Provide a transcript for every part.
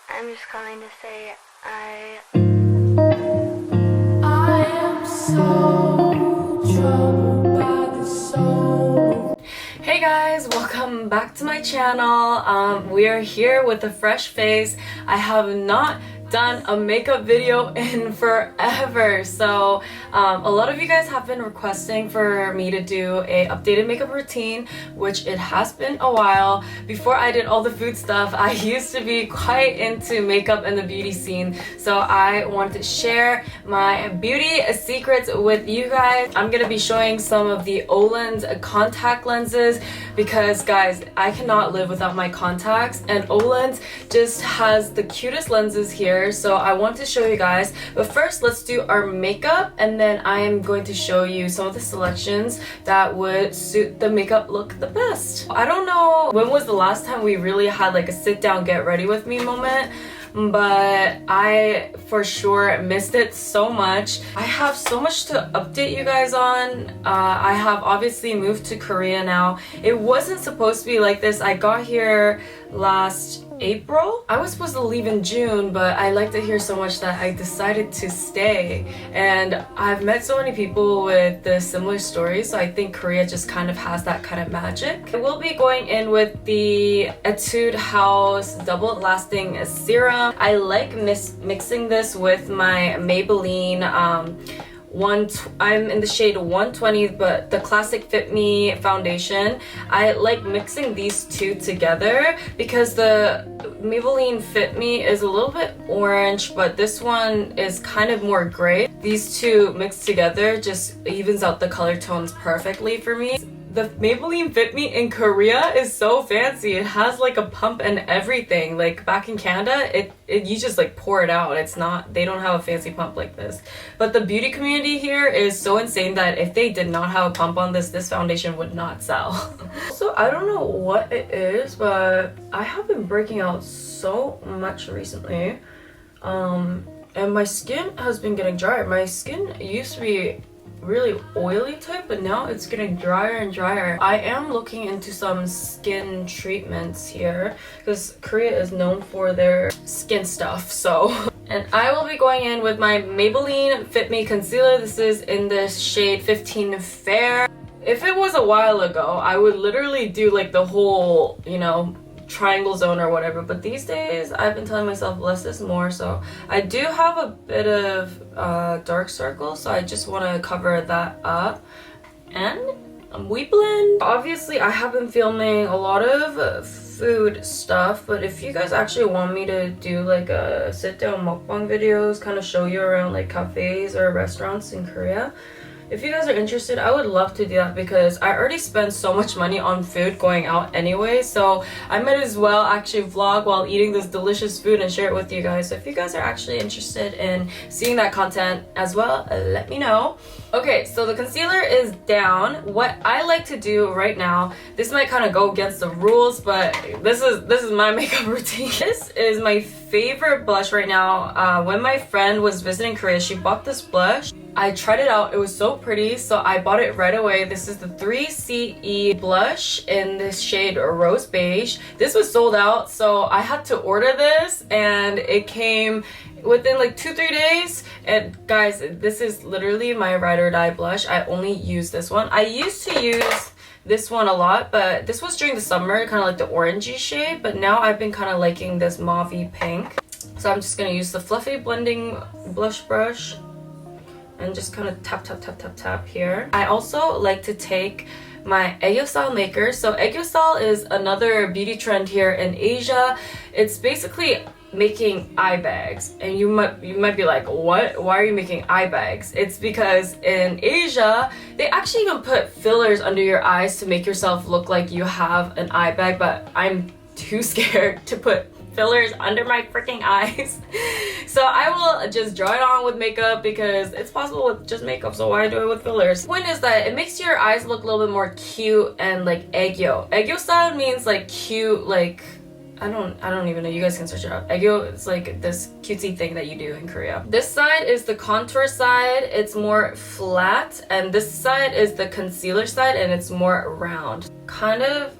I'm just calling to say I am so troubled by the soul. Hey guys, welcome back to my channel. We are here with a fresh face. I have not done a makeup video in forever, so a lot of you guys have been requesting for me to do a updated makeup routine, which it has been a while. Before I did all the food stuff, I used to be quite into makeup and the beauty scene, so I wanted to share my beauty secrets with you guys. I'm gonna be showing some of the Olens contact lenses because guys, I cannot live without my contacts, and Olens just has the cutest lenses here, so I want to show you guys. But first, let's do our makeup, and then I am going to show you some of the selections that would suit the makeup look the best. I don't know when was the last time we really had like a sit down get ready with me moment, but I for sure missed it so much. I have so much to update you guys on. I have obviously moved to Korea now. It wasn't supposed to be like this. I got here last April. I was supposed to leave in June, but I liked it here so much that I decided to stay. And I've met so many people with the similar stories, so I think Korea just kind of has that kind of magic. I will be going in with the Etude House Double Lasting Serum. I like mixing this with my Maybelline I'm in the shade 120, but the classic Fit Me foundation. I like mixing these two together because the Maybelline Fit Me is a little bit orange, but this one is kind of more gray. These two mixed together just evens out the color tones perfectly for me. The Maybelline Fit Me in Korea is so fancy. It has like a pump and everything. Like back in Canada, you just like pour it out. They don't have a fancy pump like this. But the beauty community here is so insane that if they did not have a pump on this foundation would not sell. So I don't know what it is, but I have been breaking out so much recently. And my skin has been getting drier. My skin used to be really oily type, but now it's getting drier and drier. I am looking into some skin treatments here because Korea is known for their skin stuff, so. And I will be going in with my Maybelline Fit Me concealer. This is in the shade 15 Fair. If it was a while ago, I would literally do like the whole, you know, triangle zone or whatever, but these days I've been telling myself less is more, so I do have a bit of dark circles, so I just want to cover that up. And we blend. Obviously I have been filming a lot of food stuff, but if you guys actually want me to do like a sit down mukbang videos, kind of show you around like cafes or restaurants in Korea, if you guys are interested, I would love to do that because I already spend so much money on food going out anyway, so I might as well actually vlog while eating this delicious food and share it with you guys. So if you guys are actually interested in seeing that content as well, let me know. Okay, so the concealer is down. What I like to do right now, this might kind of go against the rules, but this is my makeup routine. This is my favorite blush right now. When my friend was visiting Korea, she bought this blush. I tried it out, it was so pretty, so I bought it right away. This is the 3CE blush in this shade Rose Beige. This was sold out, so I had to order this, and it came within like 2-3 days. And guys, this is literally my ride or die blush. I only use this one. I used to use this one a lot, but this was during the summer, kind of like the orangey shade, but now I've been kind of liking this mauvey pink. So I'm just gonna use the fluffy blending blush brush and just kind of tap here. I also like to take my aegyo-sal maker. So aegyo-sal is another beauty trend here in Asia. It's basically making eye bags, and you might be like, what? Why are you making eye bags? It's because in Asia they actually even put fillers under your eyes to make yourself look like you have an eye bag, but I'm too scared to put fillers under my freaking eyes. So I will just draw it on with makeup because it's possible with just makeup, so why do it with fillers? Point is that it makes your eyes look a little bit more cute and like aegyo. Aegyo style means like cute, like I don't even know, you guys can search it up. Aegyo is like this cutesy thing that you do in Korea. This side is the contour side, it's more flat, and this side is the concealer side and it's more round. Kind of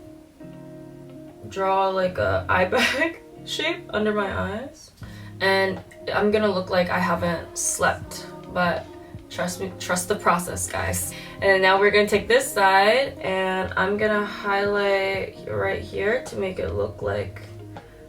draw like a eye bag shape under my eyes. And I'm gonna look like I haven't slept, but trust me, trust the process, guys. And now we're gonna take this side and I'm gonna highlight right here to make it look like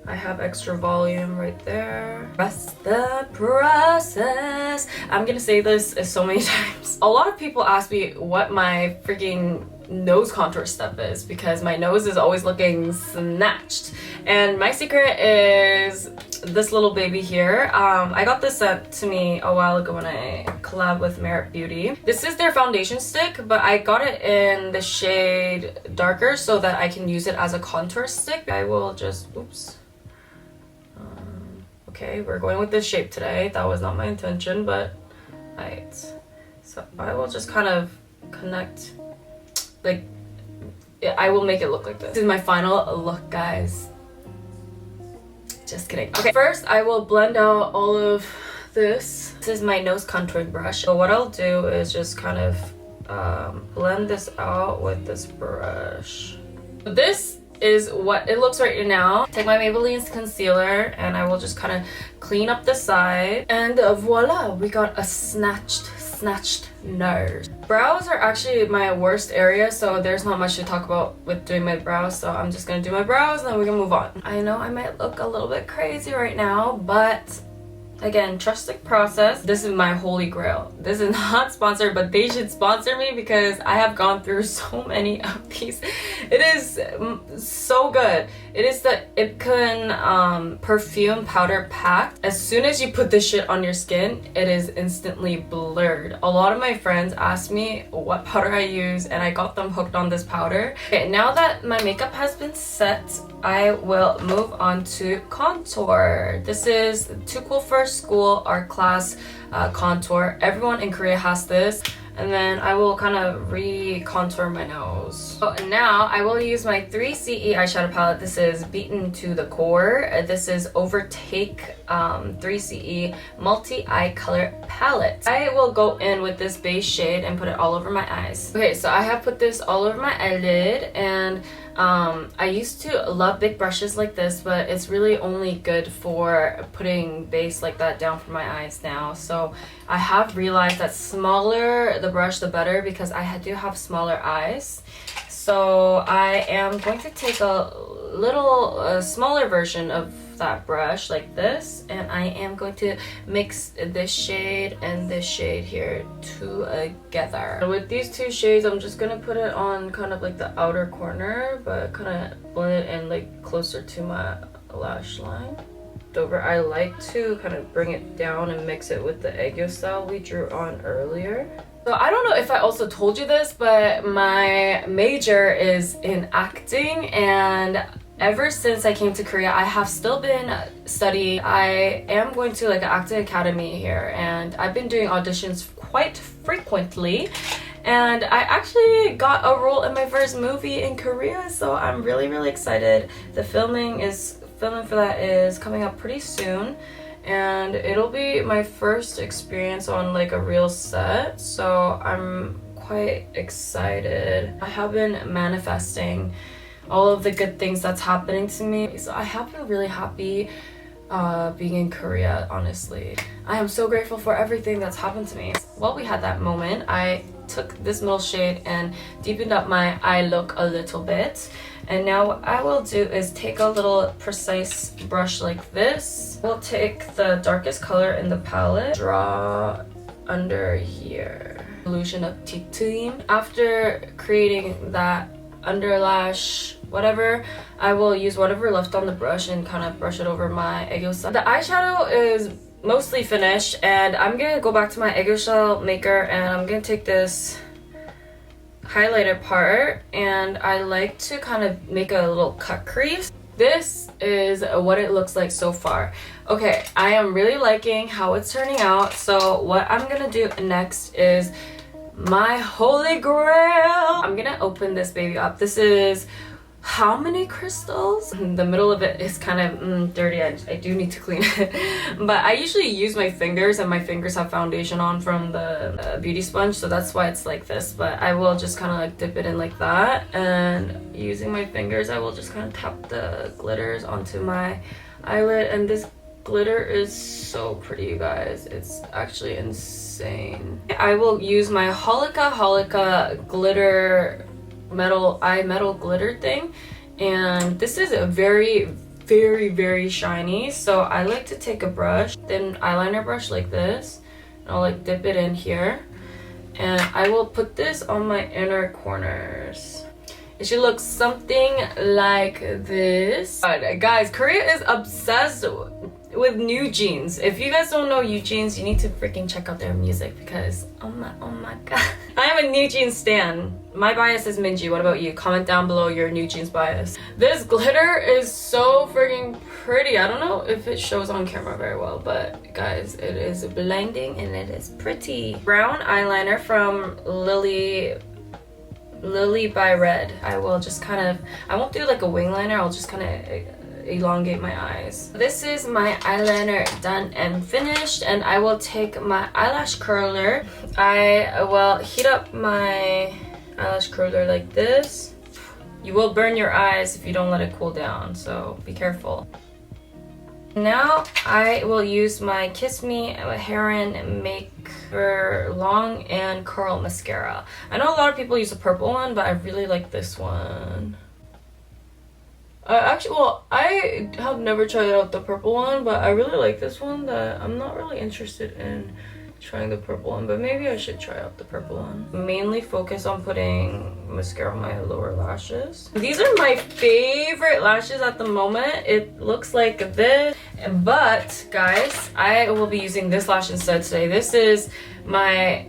I have extra volume right there. Trust the process. I'm gonna say this so many times. A lot of people ask me what my freaking nose contour step is because my nose is always looking snatched. And my secret is this little baby here. I got this sent to me a while ago when I collabed with Merit Beauty. This is their foundation stick, but I got it in the shade darker so that I can use it as a contour stick. I will just, oops. Okay, we're going with this shape today. That was not my intention, but right. So I will just kind of connect, like, I will make it look like this. This is my final look, guys. Just kidding. Okay, first I will blend out all of this. This is my nose contouring brush. So what I'll do is just kind of blend this out with this brush. This is what it looks right now. Take my Maybelline's concealer and I will just kind of clean up the side. And voila, we got a snatched nose. Brows are actually my worst area, so there's not much to talk about with doing my brows, so I'm just gonna do my brows and then we can move on. I know I might look a little bit crazy right now, but again, trust the process. This is my holy grail. This is not sponsored, but they should sponsor me because I have gone through so many of these. It is so good. It is the Ipcan perfume powder pack. As soon as you put this shit on your skin, it is instantly blurred. A lot of my friends asked me what powder I use and I got them hooked on this powder. Okay, now that my makeup has been set, I will move on to contour. This is Too Cool for School art class contour. Everyone in Korea has this. And then I will kind of re-contour my nose. So now I will use my 3CE eyeshadow palette. This is Beaten to the Core. This is Overtake 3CE Multi-Eye Color Palette. I will go in with this base shade and put it all over my eyes. Okay, so I have put this all over my eyelid, and I used to love big brushes like this, but it's really only good for putting base like that down for my eyes now. So I have realized that smaller the brush, the better, because I do have smaller eyes. So I am going to take a little smaller version of that brush like this, and I am going to mix this shade and this shade here together. And with these two shades, I'm just gonna put it on kind of like the outer corner, but kind of blend it in like closer to my lash line. Over, I like to kind of bring it down and mix it with the aegyo-sal we drew on earlier. So I don't know if I also told you this, but my major is in acting, and ever since I came to Korea, I have still been studying. I am going to like an acting academy here, and I've been doing auditions quite frequently. And I actually got a role in my first movie in Korea, so I'm really excited. The filming for that is coming up pretty soon, and it'll be my first experience on like a real set, so I'm quite excited. I have been manifesting all of the good things that's happening to me, so I have been really happy being in Korea, honestly. I am so grateful for everything that's happened to me. While we had that moment, I took this middle shade and deepened up my eye look a little bit. And now what I will do is take a little precise brush like this. We'll take the darkest color in the palette, draw under here. Illusion of Tituim. After creating that underlash, whatever, I will use whatever left on the brush and kind of brush it over my aegyo-sal. The eyeshadow is mostly finished, and I'm gonna go back to my aegyo-sal maker and I'm gonna take this highlighter part, and I like to kind of make a little cut crease. This is what it looks like so far. Okay, I am really liking how it's turning out, so what I'm gonna do next is my holy grail. I'm gonna open this baby up. This is how many crystals. The middle of it is kind of dirty. I do need to clean it. But I usually use my fingers, and my fingers have foundation on from the beauty sponge, so that's why it's like this. But I will just kind of like dip it in like that, and using my fingers I will just kind of tap the glitters onto my eyelid. And this glitter is so pretty, you guys. It's actually insane. I will use my Holika glitter metal glitter thing, and this is a very shiny. So I like to take a brush, thin eyeliner brush like this, and I'll like dip it in here, and I will put this on my inner corners. It should look something like this. Guys, Korea is obsessed with New Jeans. If you guys don't know New Jeans, you need to freaking check out their music, because oh my god. I am a New Jeans stan. My bias is Minji. What about you? Comment down below your New Jeans bias. This glitter is so freaking pretty. I don't know if it shows on camera very well, but guys, it is blinding and it is pretty. Brown eyeliner from Lily by Red. I will just kind of, I won't do like a wing liner, I'll just kind of elongate my eyes. This is my eyeliner done and finished, and I will take my eyelash curler. I will heat up my eyelash curler like this. You will burn your eyes if you don't let it cool down, so be careful. Now I will use my Kiss Me Heron Maker Long and Curl Mascara. I know a lot of people use the purple one, but I really like this one. Actually, well, I have never tried out the purple one, but I really like this one. That I'm not really interested in trying the purple one, but maybe I should try out the purple one. Mainly focus on putting mascara on my lower lashes. These are my favorite lashes at the moment. It looks like this, but guys, I will be using this lash instead today. This is my,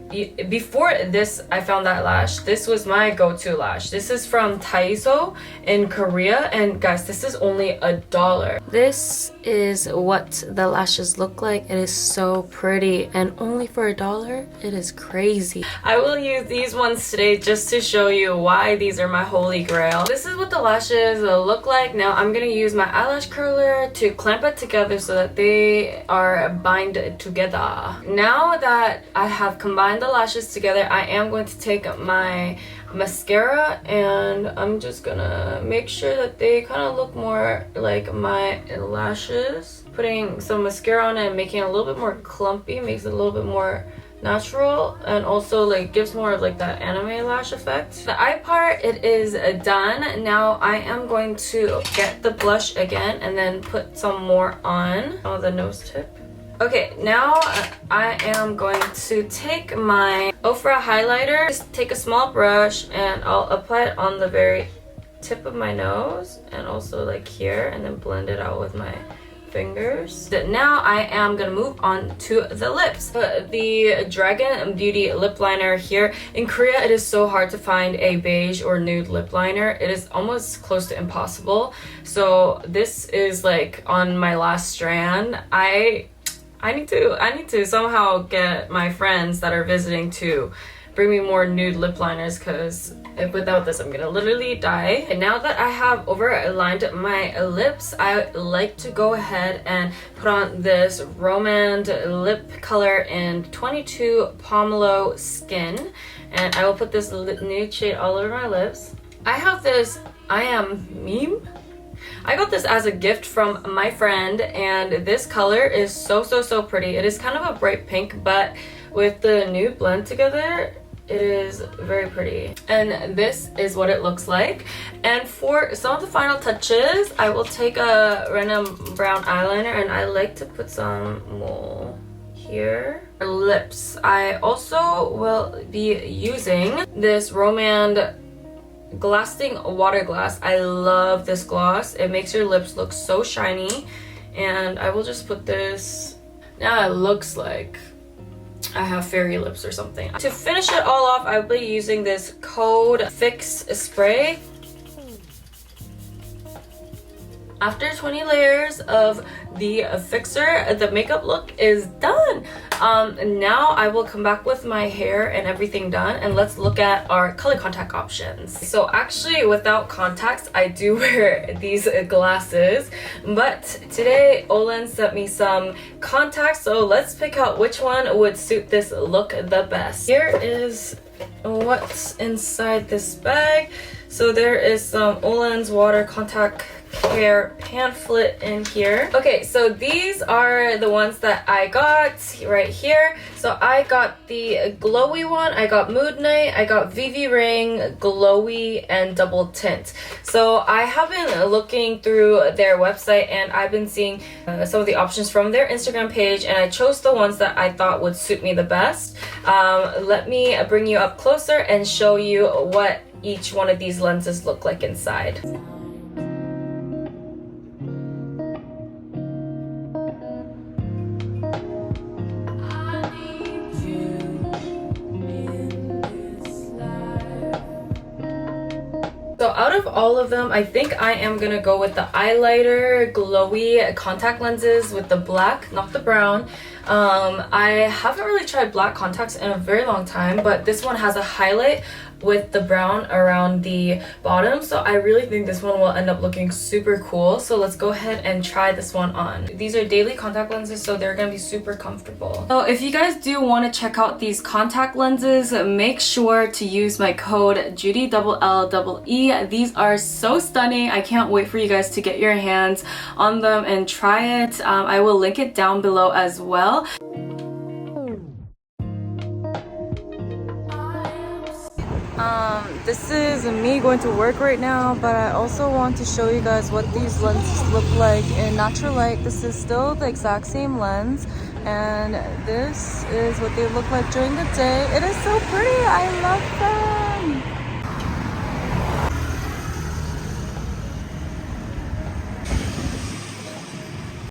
before this I found that lash, this was my go-to lash. This is from Daiso in Korea, and guys, this is only $1. This is what the lashes look like. It is so pretty, and only for $1. It is crazy. I will use these ones today just to show you why these are my holy grail. This is what the lashes look like. Now I'm gonna use my eyelash curler to clamp it together so that they are bind together. Now that I have combined the lashes together, I am going to take my mascara, and I'm just gonna make sure that they kind of look more like my lashes. Putting some mascara on it and making it a little bit more clumpy makes it a little bit more natural, and also like gives more of like that anime lash effect. The eye part, it is done. Now I am going to get the blush again and then put some more on the nose tip. Okay, now I am going to take my Ofra highlighter, just take a small brush, and I'll apply it on the very tip of my nose and also like here, and then blend it out with my fingers. Now I am gonna move on to the lips. The Dragon Beauty lip liner here. In Korea, it is so hard to find a beige or nude lip liner. It is almost close to impossible. So this is like on my last strand. I need to somehow get my friends that are visiting to bring me more nude lip liners, because without this I'm gonna literally die. And now that I have overlined my lips, I like to go ahead and put on this Romand lip color in 22 Pomelo Skin, and I will put this nude shade all over my lips. I have this I Am meme. I got this as a gift from my friend, and this color is so pretty. It is kind of a bright pink, but with the nude blend together, it is very pretty. And this is what it looks like. And for some of the final touches, I will take a random brown eyeliner, and I like to put some more here. Lips, I also will be using this Romand Glassing Water Glass. I love this gloss. It makes your lips look so shiny, and I will just put this. Now it looks like I have fairy lips or something. To finish it all off, I will be using this Code Fix spray. After 20 layers of the fixer, the makeup look is done. Now I will come back with my hair and everything done, and let's look at our color contact options. So actually, without contacts, I do wear these glasses, but today Olens sent me some contacts, so let's pick out which one would suit this look the best. Here is what's inside this bag. So there is some Olens water contact care pamphlet in here. Okay, so these are the ones that I got right here. So I got the glowy one, I got Mood Night, I got VV Ring, Glowy, and Double Tint. So I have been looking through their website and I've been seeing some of the options from their Instagram page, and I chose the ones that I thought would suit me the best. Let me bring you up closer and show you what each one of these lenses look like inside. So out of all of them, I think I am gonna go with the eyeliner glowy contact lenses with the black, not the brown. I haven't really tried black contacts in a very long time, but this one has a highlight with the brown around the bottom, so I really think this one will end up looking super cool. So let's go ahead and try this one on. These are daily contact lenses, so they're gonna be super comfortable. So if you guys do want to check out these contact lenses, make sure to use my code Judy LLEE. These are so stunning. I can't wait for you guys to get your hands on them and try it. I will link it down below as well. This is me going to work right now, but I also want to show you guys what these lenses look like in natural light. This is still the exact same lens, and this is what they look like during the day. It is so pretty. I love them.